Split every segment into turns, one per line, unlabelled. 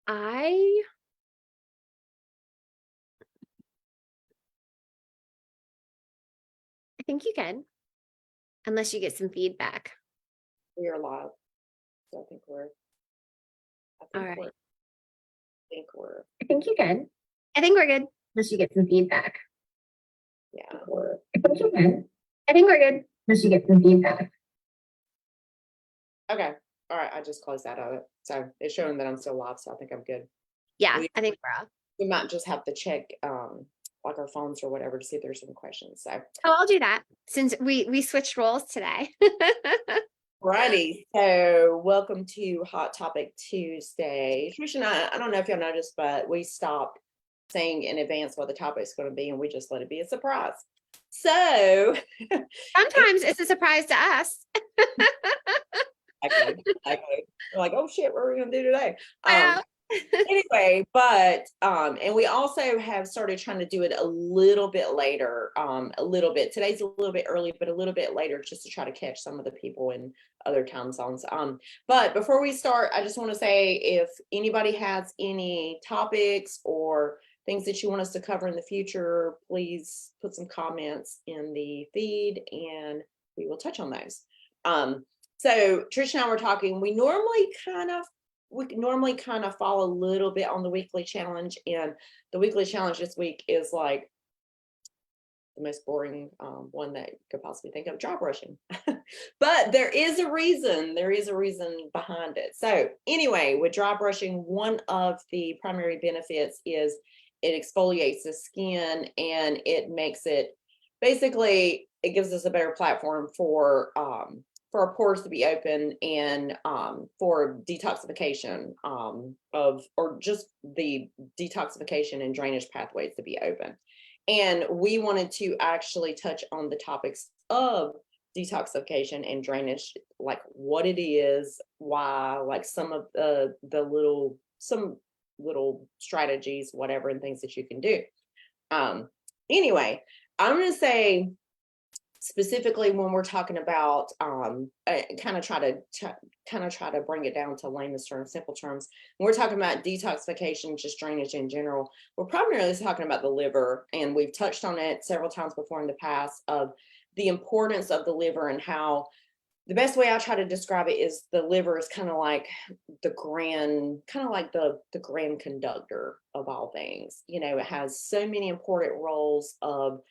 I think you can, unless you get some feedback.
We are live. So I
All
think
right.
we're, I think we're,
I think you can. I think we're good, unless you get some feedback.
yeah.
I think you can. I think we're good, unless you get some feedback.
Okay. All right. I just closed out of it. So it's showing that I'm still live. So I think I'm good.
Yeah,
We,
I think we're up.
we might just have to check, like our phones or whatever to see if there's some questions. So,
Oh, I'll do that since we switched roles today.
righty. So welcome to Hot Topic Tuesday. Trish and I don't know if y'all noticed, but we stopped saying in advance what the topic is going to be and we just let it be a surprise. So
Sometimes it's a surprise to us.
exactly. We're like, oh shit, what are we gonna do today?
I know.
Anyway, but and we also have started trying to do it a little bit later, a little bit. Today's a little bit early, but a little bit later just to try to catch some of the people in other time zones. But before we start, I just want to say if anybody has any topics or things that you want us to cover in the future, please put some comments in the feed and we will touch on those. So Trish and I were talking, we normally kind of fall a little bit on the weekly challenge, and the weekly challenge this week is like the most boring one that you could possibly think of, dry brushing. But there is a reason behind it. So anyway, with dry brushing, one of the primary benefits is it exfoliates the skin and it makes it basically it gives us a better platform for our pores to be open and for detoxification of or just the detoxification and drainage pathways to be open. And we wanted to actually touch on the topics of detoxification and drainage, like what it is, why, like some of some little strategies, whatever, and things that you can do. Anyway, I'm going to say specifically when we're talking about kind of try to bring it down to layman's terms, simple terms. When we're talking about detoxification, just drainage in general, we're primarily talking about the liver, and we've touched on it several times before in the past of the importance of the liver and how the best way I try to describe it is the liver is kind of like the grand conductor of all things. You know, it has so many important roles of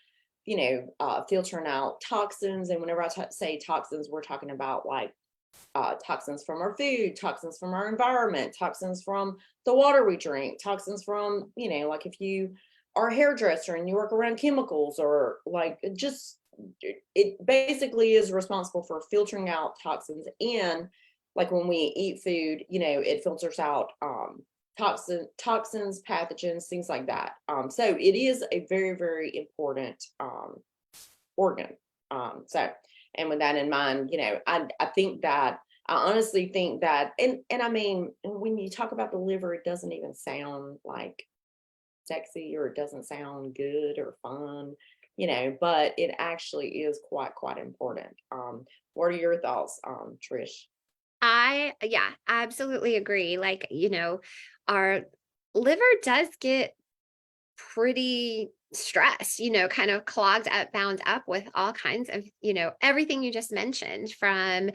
filtering out toxins. And whenever I say toxins, we're talking about like toxins from our food, toxins from our environment, toxins from the water we drink, toxins from, like if you are a hairdresser and you work around chemicals or like just, it basically is responsible for filtering out toxins. And like when we eat food, it filters out toxins, pathogens, things like that. So it is a very, very important organ. So, and with that in mind, I honestly think that, and I mean, when you talk about the liver, it doesn't even sound like sexy or it doesn't sound good or fun, but it actually is quite important. What are your thoughts, Trish?
Yeah, absolutely agree. Like, our liver does get pretty stressed, kind of clogged up, bound up with all kinds of, everything you just mentioned from,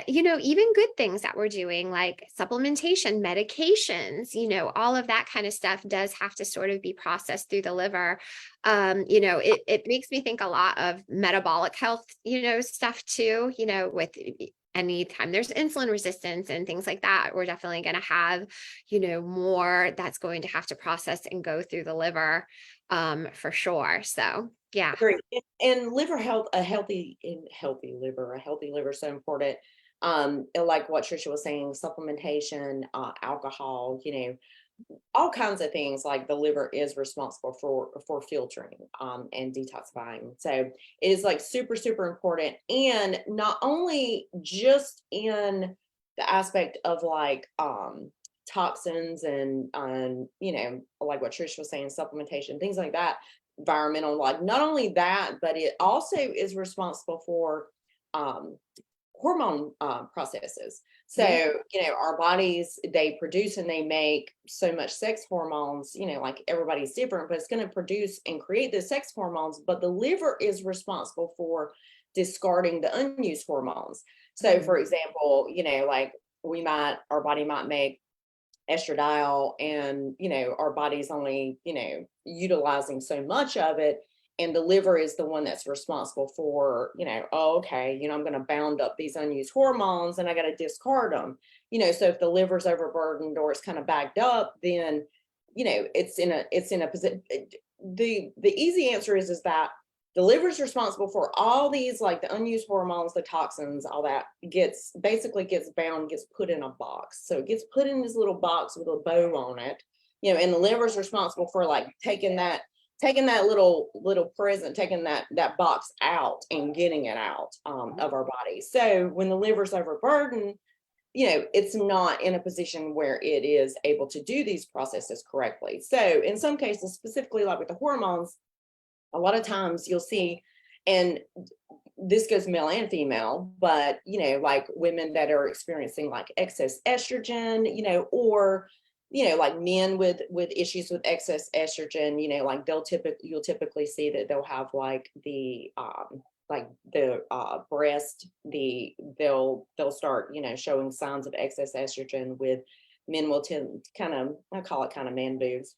even good things that we're doing, like supplementation, medications, all of that kind of stuff does have to sort of be processed through the liver. It makes me think a lot of metabolic health, stuff too, with anytime there's insulin resistance and things like that, we're definitely going to have, more that's going to have to process and go through the liver, for sure. So yeah.
Great. And liver health, a healthy liver is so important. Like what Trisha was saying, supplementation, alcohol, all kinds of things. Like the liver is responsible for filtering and detoxifying. So it is like super important, and not only just in the aspect of like toxins and like what Trish was saying, supplementation, things like that, environmental, like not only that, but it also is responsible for hormone processes. So, our bodies, they produce and they make so much sex hormones, like everybody's different, but it's going to produce and create the sex hormones. But the liver is responsible for discarding the unused hormones. So, for
Mhm.
example, like our body might make estradiol, and our body's only utilizing so much of it, and the liver is the one that's responsible for, oh, okay, I'm going to bound up these unused hormones and I got to discard them. So if the liver's overburdened or it's kind of backed up, then it's in a position. The easy answer is that the liver is responsible for all these, like the unused hormones, the toxins, all that gets bound, gets put in a box. So it gets put in this little box with a bow on it, and the liver is responsible for like taking that little present, taking that box out and getting it out of our body. So when the liver's overburdened, it's not in a position where it is able to do these processes correctly. So in some cases, specifically like with the hormones, a lot of times you'll see, and this goes male and female, but like women that are experiencing like excess estrogen, or like men with issues with excess estrogen, like you'll typically see that they'll have like the breast, they'll start showing signs of excess estrogen. With men will tend kind of, I call it kind of man boobs.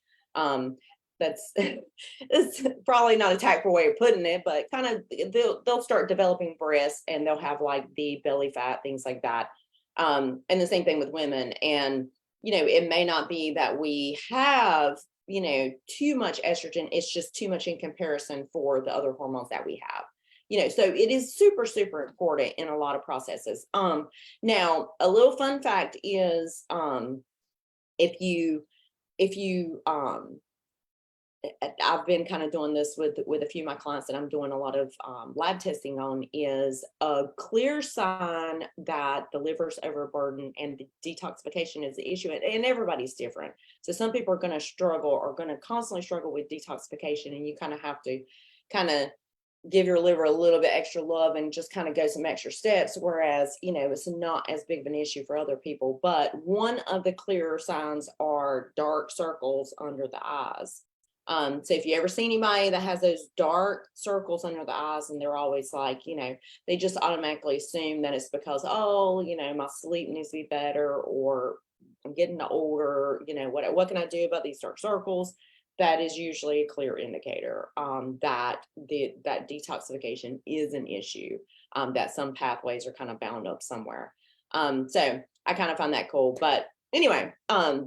That's it's probably not a tactful way of putting it, but kind of they'll start developing breasts, and they'll have like the belly fat, things like that. And the same thing with women. And it may not be that we have too much estrogen, it's just too much in comparison for the other hormones that we have. So it is super, super important in a lot of processes. Now a little fun fact is, if you I've been kind of doing this with a few of my clients that I'm doing a lot of lab testing on, is a clear sign that the liver's overburdened and the detoxification is the issue. And everybody's different. So some people are going to struggle, or going to constantly struggle with detoxification, and you kind of have to kind of give your liver a little bit extra love and just kind of go some extra steps. Whereas, it's not as big of an issue for other people. But one of the clearer signs are dark circles under the eyes. So if you ever see anybody that has those dark circles under the eyes, and they're always like, they just automatically assume that it's because, oh, my sleep needs to be better, or I'm getting older, what can I do about these dark circles? That is usually a clear indicator that that detoxification is an issue, that some pathways are kind of bound up somewhere. So I kind of find that cool. But anyway, yeah,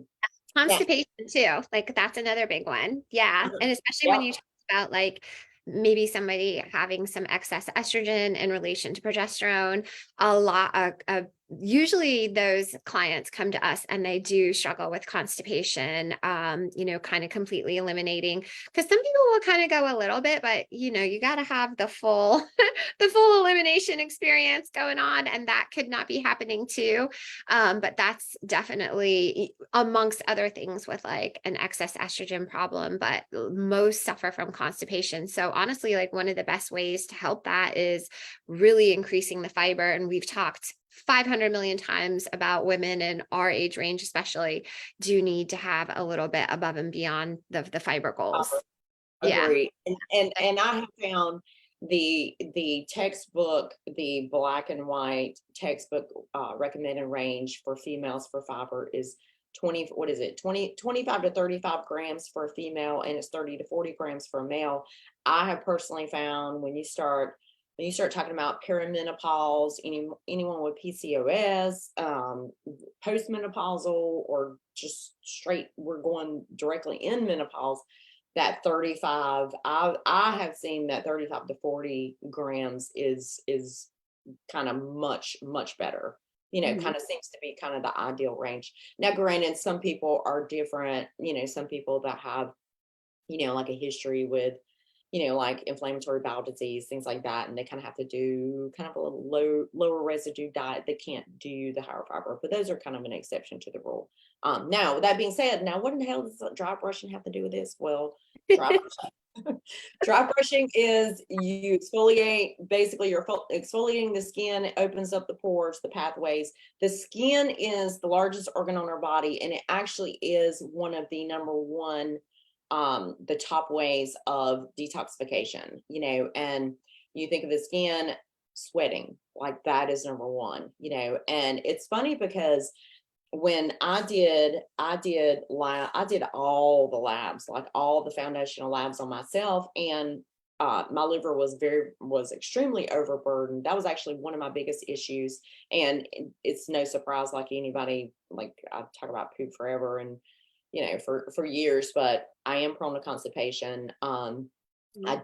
Constipation too, like that's another big one. Yeah. And especially when
yep.
you talk about like maybe somebody having some excess estrogen in relation to progesterone, a lot of usually those clients come to us and they do struggle with constipation, kind of completely eliminating, because some people will kind of go a little bit, but you got to have the full the full elimination experience going on, and that could not be happening too. But that's definitely amongst other things with like an excess estrogen problem, but most suffer from constipation. So honestly, like one of the best ways to help that is really increasing the fiber. And we've talked 500 million times about women in our age range, especially, do need to have a little bit above and beyond the fiber goals. Yeah.
Agree. And I have found the textbook, the black and white textbook recommended range for females for fiber is 20, what is it, 25 to 35 grams for a female, and it's 30 to 40 grams for a male. I have personally found when you start talking about perimenopause, anyone with PCOS, postmenopausal, or just straight, we're going directly in menopause, that 35, I have seen that 35 to 40 grams is kind of much better.
Mhm.
Kind of seems to be kind of the ideal range. Now, granted, some people are different. Some people that have like a history with like inflammatory bowel disease, things like that, and they kind of have to do kind of a little lower residue diet. They can't do the higher fiber, but those are kind of an exception to the rule. Now, with that being said, now what in the hell does dry brushing have to do with this? Well, dry brushing Dry brushing is you exfoliate, basically you're exfoliating the skin, it opens up the pores, the pathways. The skin is the largest organ on our body, and it actually is one of the number one, the top ways of detoxification, and you think of the skin, sweating, like that is number one, and it's funny because when I did all the labs, like all the foundational labs on myself, and my liver was extremely overburdened. That was actually one of my biggest issues, and it's no surprise, like anybody, like I talk about poop forever and for years, but I am prone to constipation.
Mhm.
I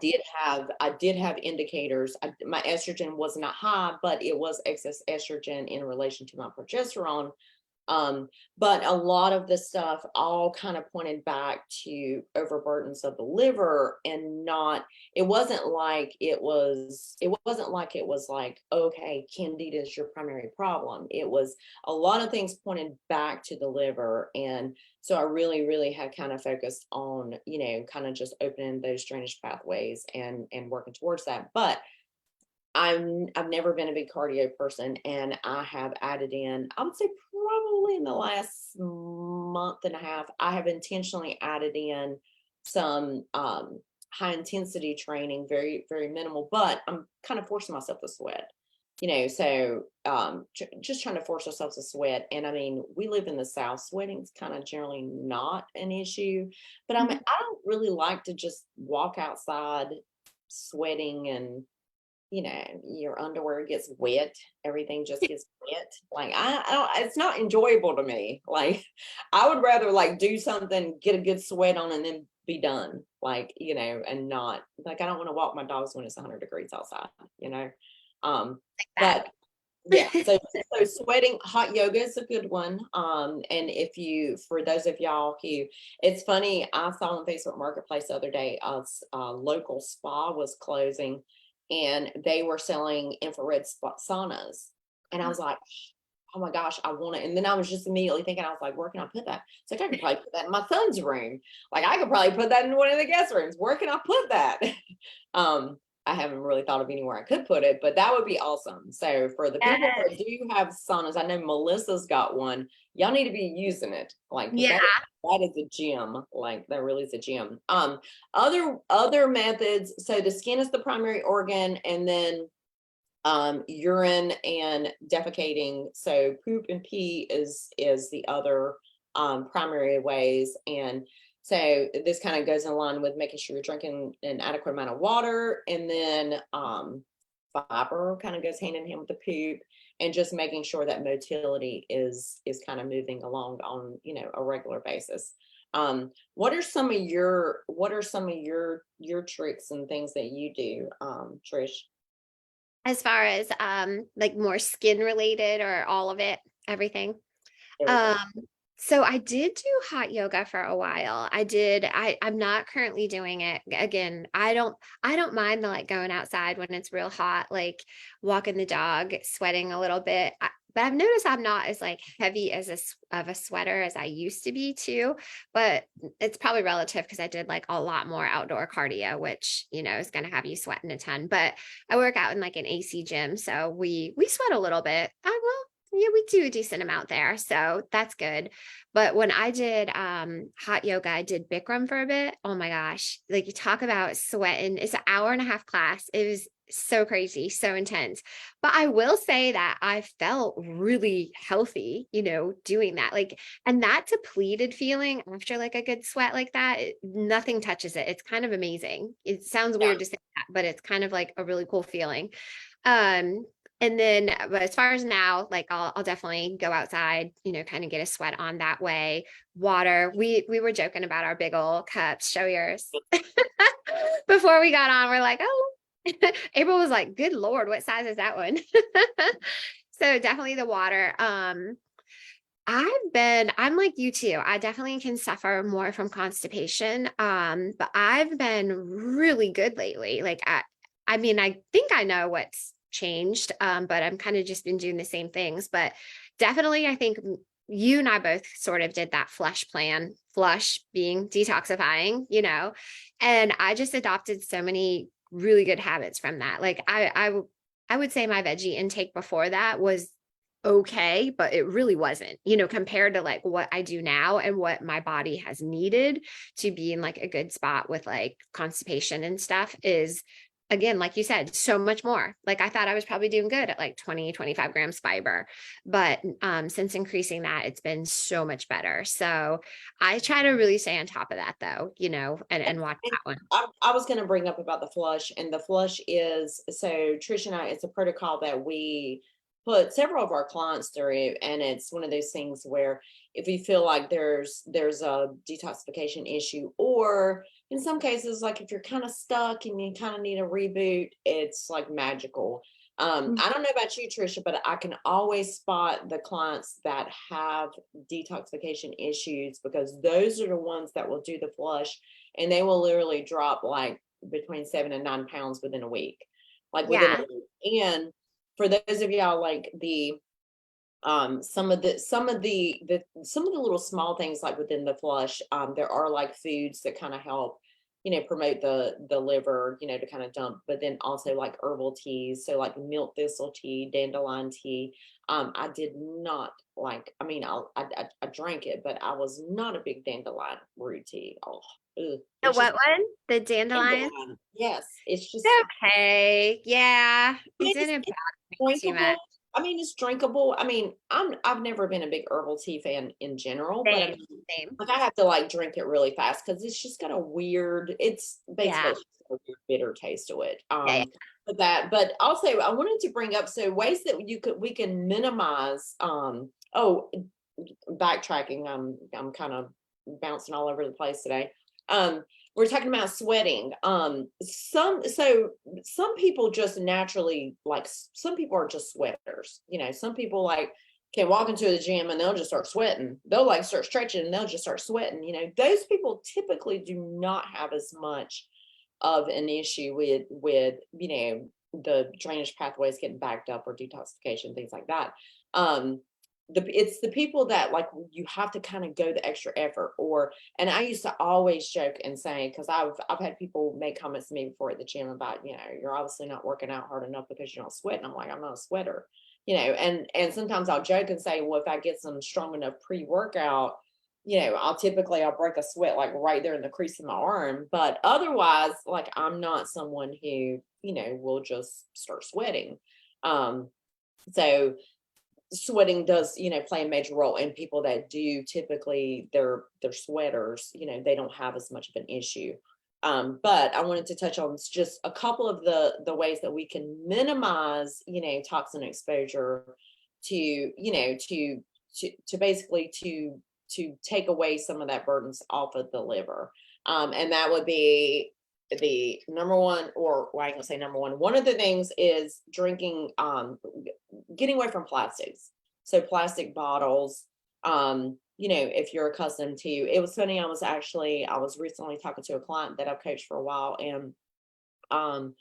did have indicators. My estrogen was not high, but it was excess estrogen in relation to my progesterone. Um, but a lot of the stuff all kind of pointed back to overburdens of the liver, and not, it wasn't like it was like, okay, candida is your primary problem. It was a lot of things pointed back to the liver. And so I really, really had kind of focused on, kind of just opening those drainage pathways and working towards that. But I've never been a big cardio person, and I have added in, I would say probably in the last month and a half, I have intentionally added in some high intensity training, very, very minimal, but I'm kind of forcing myself to sweat. So just trying to force ourselves to sweat. And I mean, we live in the South, sweating's kind of generally not an issue, but I don't really like to just walk outside sweating, and your underwear gets wet, everything just gets wet. Like I don't, it's not enjoyable to me. Like I would rather like do something, get a good sweat on, and then be done. Like, and not like I don't want to walk my dogs when it's 100 degrees outside, you know.
That.
But yeah, so sweating, hot yoga is a good one. And if you, for those of y'all who, it's funny, I saw on Facebook Marketplace the other day, a local spa was closing, and they were selling infrared saunas, and I was like, oh my gosh, I want it. And then I was just immediately thinking, I was like, where can I put that? It's like I could probably put that in my son's room. Like I could probably put that in one of the guest rooms. Where can I put that? um, I haven't really thought of anywhere I could put it, but that would be awesome. So for the people that
Yes.
do have saunas, I know Melissa's got one. Y'all need to be using it, like because
Yeah.
that is a gem. Like that really is a gem. Other methods. So the skin is the primary organ, and then urine and defecating, so poop and pee is the other primary ways. And so this kind of goes in line with making sure you're drinking an adequate amount of water, and then fiber kind of goes hand in hand with the poop, and just making sure that motility is kind of moving along on a regular basis. What are some of your tricks and things that you do, Trish?
As far as like more skin related or all of it, everything.
Everything.
Um, so I did do hot yoga for a while. I'm not currently doing it. Again, I don't mind the like going outside when it's real hot, like walking the dog, sweating a little bit. But I've noticed I'm not as like heavy as of a sweater as I used to be too. But it's probably relative because I did like a lot more outdoor cardio, which, is going to have you sweating a ton. But I work out in like an AC gym, so we sweat a little bit. I will. Yeah, we do a decent amount there. So that's good. But when I did hot yoga, I did Bikram for a bit. Oh my gosh. Like you talk about sweating. It's an hour and a half class. It was so crazy, so intense. But I will say that I felt really healthy, doing that. Like, and that depleted feeling after like a good sweat like that, nothing touches it. It's kind of amazing. It sounds
Yeah.
weird to say that, but it's kind of like a really cool feeling. Um, and then, but as far as now, like I'll definitely go outside, kind of get a sweat on that way. Water. We were joking about our big old cups. Show yours. Before we got on, we're like, oh, April was like, good Lord, what size is that one? So definitely the water. I'm like you too. I definitely can suffer more from constipation. But I've been really good lately. Like I mean, I think I know what's changed. But I'm kind of just been doing the same things. But definitely I think you and I both sort of did that flush plan, flush being detoxifying, and I just adopted so many really good habits from that. Like I would say my veggie intake before that was okay, but it really wasn't, compared to like what I do now and what my body has needed to be in like a good spot with like constipation and stuff is, again, like you said, so much more. Like I thought I was probably doing good at like 20, 25 grams fiber, but since increasing that, it's been so much better. So I try to really stay on top of that though, and watch
And
that one.
I was going to bring up about the flush, and the flush is so Trish and I. It's a protocol that we put several of our clients through, and it's one of those things where if you feel like there's a detoxification issue, or in some cases, like if you're kind of stuck and you kind of need a reboot, it's like magical.
Mm.
I don't know about you, Trisha, but I can always spot the clients that have detoxification issues, because those are the ones that will do the flush, and they will literally drop like between 7 and 9 pounds within a week, like within a
Yeah.
week. And for those of y'all like the some of the little small things like within the flush, there are like foods that kind of help, promote the liver, to kind of dump, but then also like herbal teas, so like milk thistle tea, dandelion tea. I did not like, I mean, I drank it, but I was not a big dandelion root tea. Oh, ugh,
The
it's just
what one? The dandelion?
dandelion. Yes, it's just,
Okay. Yeah.
I
It
mean,
didn't
it's
bother me too
drinkable.
much.
I mean, it's drinkable. I mean, I've never been a big herbal tea fan in general, but I
Same.
mean,
Same.
like I have to like drink it really fast because it's just got a weird. It's basically
Yeah.
it's just a weird bitter taste to it.
Yeah. Yeah.
But also I wanted to bring up so ways that we can minimize. Oh, backtracking. I'm kind of bouncing all over the place today. We're talking about sweating. Some people just naturally like, some people are just sweaters. Some people like can walk into the gym and they'll just start sweating. They'll like start stretching and they'll just start sweating. Those people typically do not have as much of an issue with the drainage pathways getting backed up or detoxification, things like that. It's the people that like you have to kind of go the extra effort, or and I used to always joke and say, because I've had people make comments to me before at the gym about, you're obviously not working out hard enough because you don't sweat. And I'm like, I'm not a sweater. And sometimes I'll joke and say, well, if I get some strong enough pre-workout, I'll break a sweat like right there in the crease of my arm. But otherwise, like I'm not someone who, will just start sweating. So sweating does, play a major role in people that do typically they're sweaters, they don't have as much of an issue. But I wanted to touch on just a couple of the ways that we can minimize, toxin exposure to, to basically to take away some of that burdens off of the liver. And that would be the number one, or well, I can say number one of the things is drinking, getting away from plastics. So plastic bottles, if you're accustomed to, it was funny. I was recently talking to a client that I've coached for a while, and um,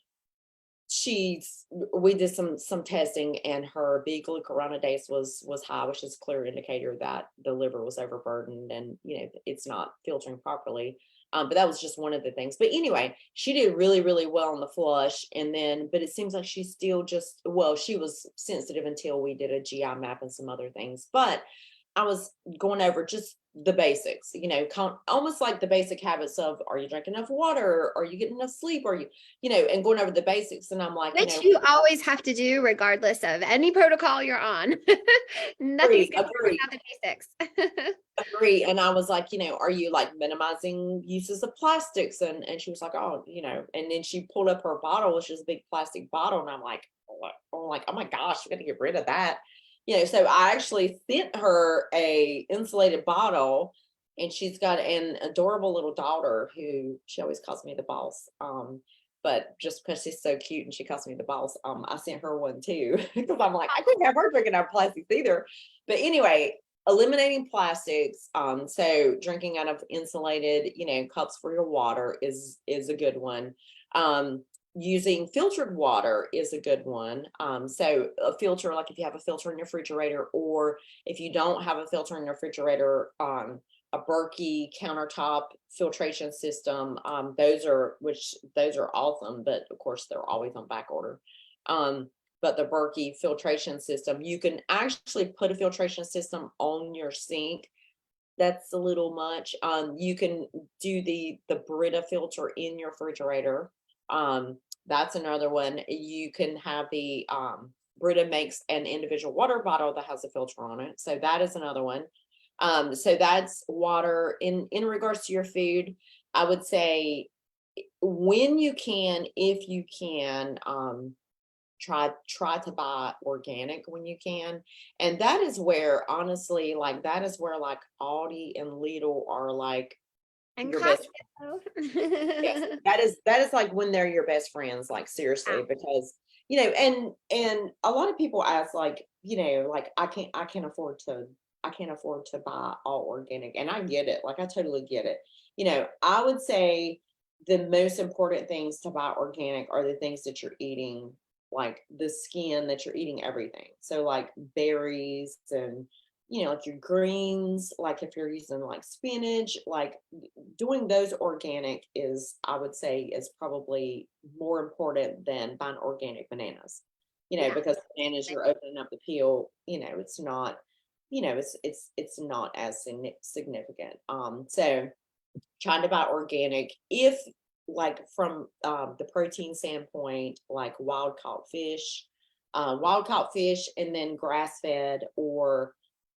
we did some testing, and her B-glucuronidase was high, which is a clear indicator that the liver was overburdened and it's not filtering properly. But that was just one of the things. But anyway, she did really, really well on the flush. But it seems like she's still she was sensitive until we did a GI map and some other things. But I was going over just the basics, almost like the basic habits of, are you drinking enough water? Are you getting enough sleep? Are you, and going over the basics. And I'm like,
Which you always have to do regardless of any protocol you're on. Nothing's
agree,
going to work
agree.
without the basics.
Agree. And I was like, are you like minimizing uses of plastics? And she was like, oh, and then she pulled up her bottle, which is a big plastic bottle. And I'm like, oh my gosh, we got to get rid of that. So I actually sent her a insulated bottle, and she's got an adorable little daughter who she always calls me the boss. But just because she's so cute and she calls me the boss, I sent her one too, because I'm like, I couldn't have her drinking out of plastics either. But anyway, eliminating plastics, so drinking out of insulated cups for your water is a good one. using filtered water is a good one. So a filter, like if you have a filter in your refrigerator, or if you don't have a filter in your refrigerator, a Berkey countertop filtration system, those are awesome, but of course they're always on back order. But the Berkey filtration system, you can actually put a filtration system on your sink. That's a little much. You can do the Brita filter in your refrigerator. That's another one. You can have the Brita makes an individual water bottle that has a filter on it. So that is another one. So that's water. In regards to your food, I would say when you can, if you can, try to buy organic when you can. And that is where, honestly, like that is where like Aldi and Lidl are like
And
your best.
Costco.
Yes, that is like when they're your best friends, like
Yeah.
seriously, because and a lot of people ask, like, like I can't afford to buy all organic. And I get it, like I totally get it. I would say the most important things to buy organic are the things that you're eating, like the skin that you're eating, everything. So like berries and like your greens, like if you're using like spinach, like doing those organic is, I would say, is probably more important than buying organic bananas.
Yeah.
Because bananas, you're opening up the peel, it's not, it's not as significant. So trying to buy organic, if like from the protein standpoint, like wild caught fish, and then grass fed, or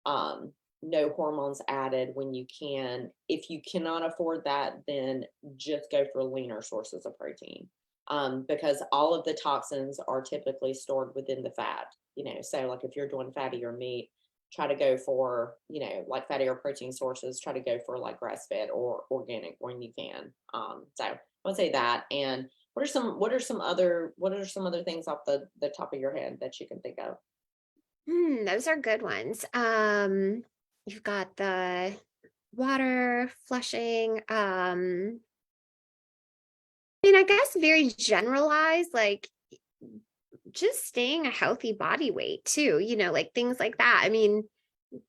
um, no hormones added when you can. If you cannot afford that, then just go for leaner sources of protein, because all of the toxins are typically stored within the fat. So like if you're doing fattier meat, try to go for like fattier protein sources. Try to go for like grass fed or organic when you can. So I would say that. And what are some other things off the top of your head that you can think of?
Those are good ones. You've got the water flushing. I mean, I guess very generalized, like just staying a healthy body weight too, like things like that. I mean,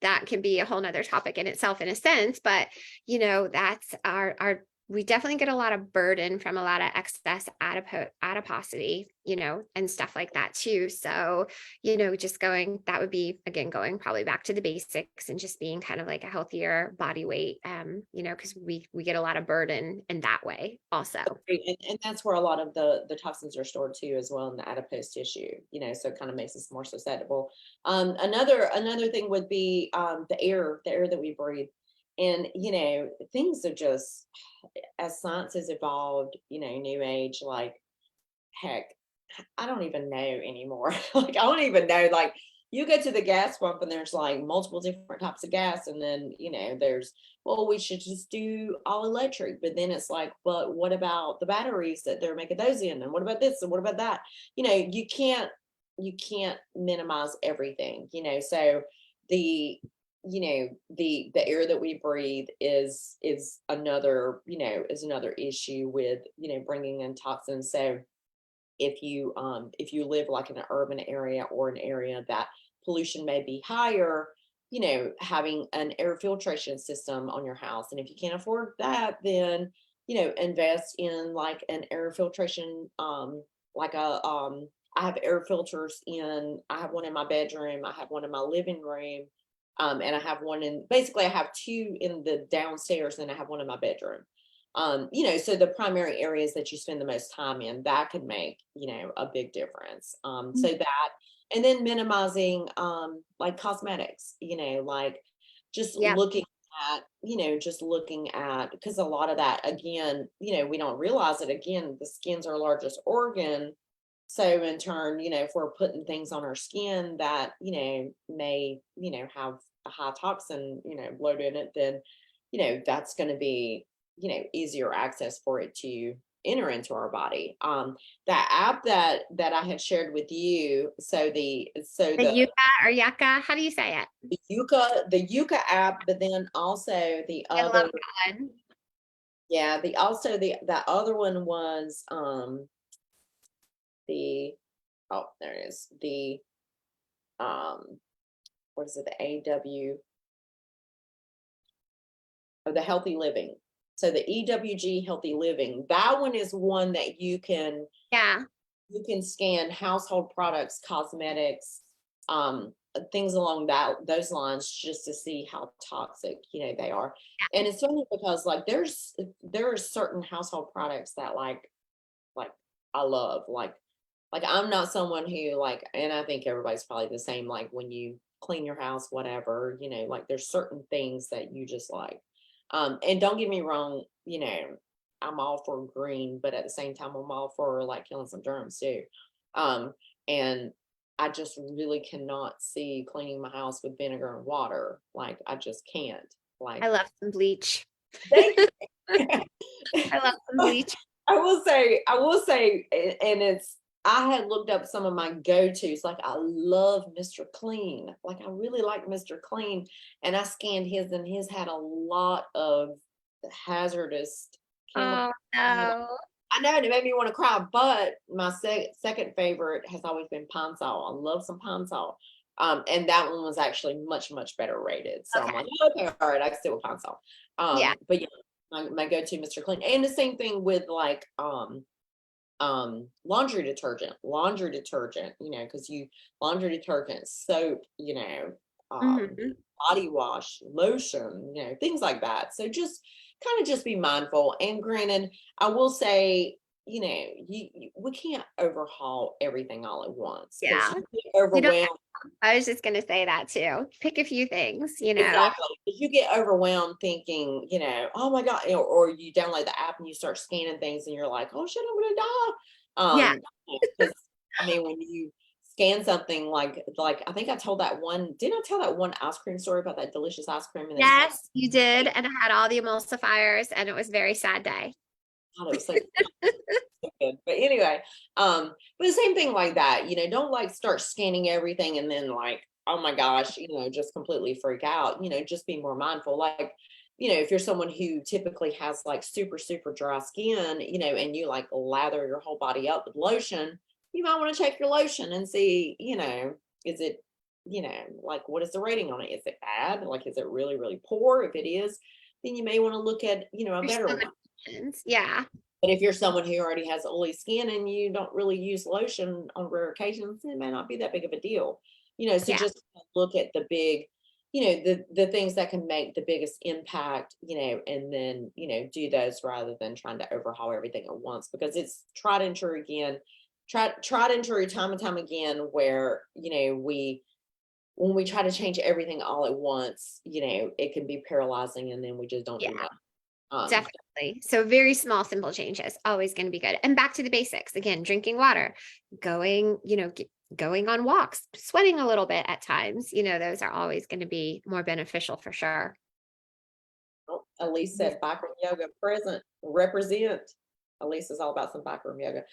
that can be a whole nother topic in itself in a sense, but that's our we definitely get a lot of burden from a lot of excess adiposity, and stuff like that too. So, just that would be again going probably back to the basics and just being kind of like a healthier body weight, because we get a lot of burden in that way also.
And that's where a lot of the toxins are stored too, as well, in the adipose tissue. So it kind of makes us more susceptible. Another thing would be the air that we breathe. And things are just, as science has evolved, new age, like heck, I don't even know anymore. Like, I don't even know. Like, you go to the gas pump and there's like multiple different types of gas. And then, there's, well, we should just do all electric. But then it's like, but what about the batteries that they're making those in? And what about this? And what about that? You can't minimize everything, so the, the air that we breathe is another, is another issue with, bringing in toxins. So if you live like in an urban area, or an area that pollution may be higher, having an air filtration system on your house. And if you can't afford that, then invest in like an air filtration, like a I have air filters I have one in my bedroom, I have one in my living room, and I have one I have two in the downstairs, and I have one in my bedroom. So the primary areas that you spend the most time in, that could make, a big difference. So that, and then minimizing, like cosmetics, like just
Yeah.
looking at, because a lot of that, again, we don't realize it. Again, the skin's our largest organ. So in turn, if we're putting things on our skin that, may, have a high toxin, load in it, then, that's going to be, easier access for it to enter into our body. That app that I had shared with you,
The Yucca or Yucca, how do you say it?
the Yucca app, but then also the
I love
other,
that one.
yeah, the also the that other one was the, oh, there it is. The, what is it? The AW, or the healthy living. So the EWG healthy living, that one is one that
Yeah.
you can scan household products, cosmetics, things along those lines, just to see how toxic, they are. And it's funny because like there are certain household products that like I love. Like I'm not someone who like, and I think everybody's probably the same, like when you clean your house, whatever, like there's certain things that you just like. And don't get me wrong, I'm all for green, but at the same time, I'm all for like killing some germs too. And I just really cannot see cleaning my house with vinegar and water. Like I just can't.
I
Like
love some bleach.
they
I love some bleach.
I will say, and I had looked up some of my go-tos. Like I love Mr. Clean. Like I really like Mr. Clean. And I scanned his, and his had a lot of hazardous chemicals.
Oh no.
I know, and it made me want to cry, but my second favorite has always been Pine Sol. I love some Pine Sol. And that one was actually much, much better rated. So I'm
Okay.
like, okay, all right, I can still with Pine Sol.
Yeah.
But yeah, my go-to Mr. Clean. And the same thing with like laundry detergent, because laundry detergent, soap,
Hmm.
body wash, lotion, things like that. So just kind of just be mindful. And granted, I will say, we can't overhaul everything all at once because
Yeah.
you get
You don't,
overwhelmed.
I was just gonna say that too. Pick a few things.
Exactly. If you get overwhelmed thinking, oh my God, or you download the app and you start scanning things and you're like, oh shit, I'm gonna die.
Yeah.
Because I mean, when you scan something like I think I told that one, didn't I tell that one ice cream story about that delicious ice cream and it had,
Yes, you did. And I had all the emulsifiers and it was a very sad day.
God, it was so good. But anyway, but the same thing like that, don't like start scanning everything and then like, oh my gosh, just completely freak out, just be more mindful. Like, if you're someone who typically has like super, super dry skin, and you like lather your whole body up with lotion, you might want to check your lotion and see, is it, like what is the rating on it? Is it bad? Like, is it really, really poor? If it is, then you may want to look at, a
There's
better
so
one.
many options. Yeah.
But if you're someone who already has oily skin and you don't really use lotion on rare occasions, it may not be that big of a deal. So
Yeah.
just look at the big, the things that can make the biggest impact, and then, do those rather than trying to overhaul everything at once, because it's tried and true again, tried and true time and time again, where, when we try to change everything all at once, it can be paralyzing and then we just don't do
Yeah.
much. Um,
Definitely. So very small, simple changes, always going to be good. And back to the basics again, drinking water, going on walks, sweating a little bit at times, those are always going to be more beneficial for sure.
Elise said backroom yoga present, represent. Elise is all about some backroom yoga.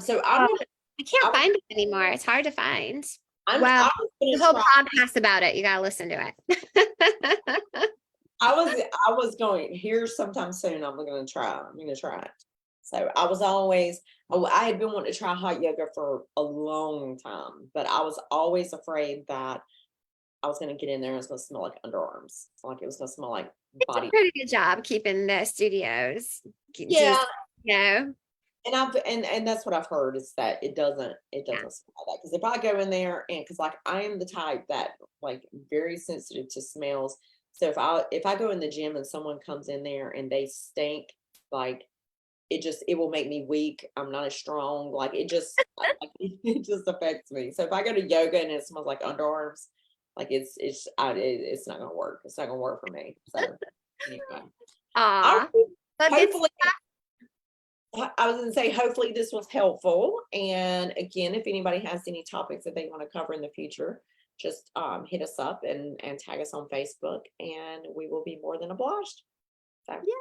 So
Oh,
I'm gonna
I can't
I,
find it anymore. It's hard to find.
I
Well,
was
the
gonna
whole
try.
podcast about it, you got to listen to it.
I was going here sometime soon. I'm gonna try. I'm gonna try it. So I was always I had been wanting to try hot yoga for a long time, but I was always afraid that I was gonna get in there and it's gonna smell like underarms. Like it was gonna smell like
It's a
body.
pretty good job keeping the studios
Yeah,
just, you know,
and and that's what I've heard, is that
yeah.
it doesn't smell that, because if I go in there, and because like I am the type that like very sensitive to smells, so if I go in the gym and someone comes in there and they stink, like it will make me weak. I'm not as strong. Like it just affects me. So if I go to yoga and it smells like underarms, like it's not gonna work. It's not gonna work for me. So anyway, I
Aw. Well, good.
hopefully I was going to say, hopefully this was helpful. And again, if anybody has any topics that they want to cover in the future, just hit us up and tag us on Facebook, and we will be more than obliged. So, all
Yeah.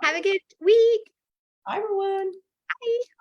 Have a
right.
good week.
Bye, everyone.
Bye.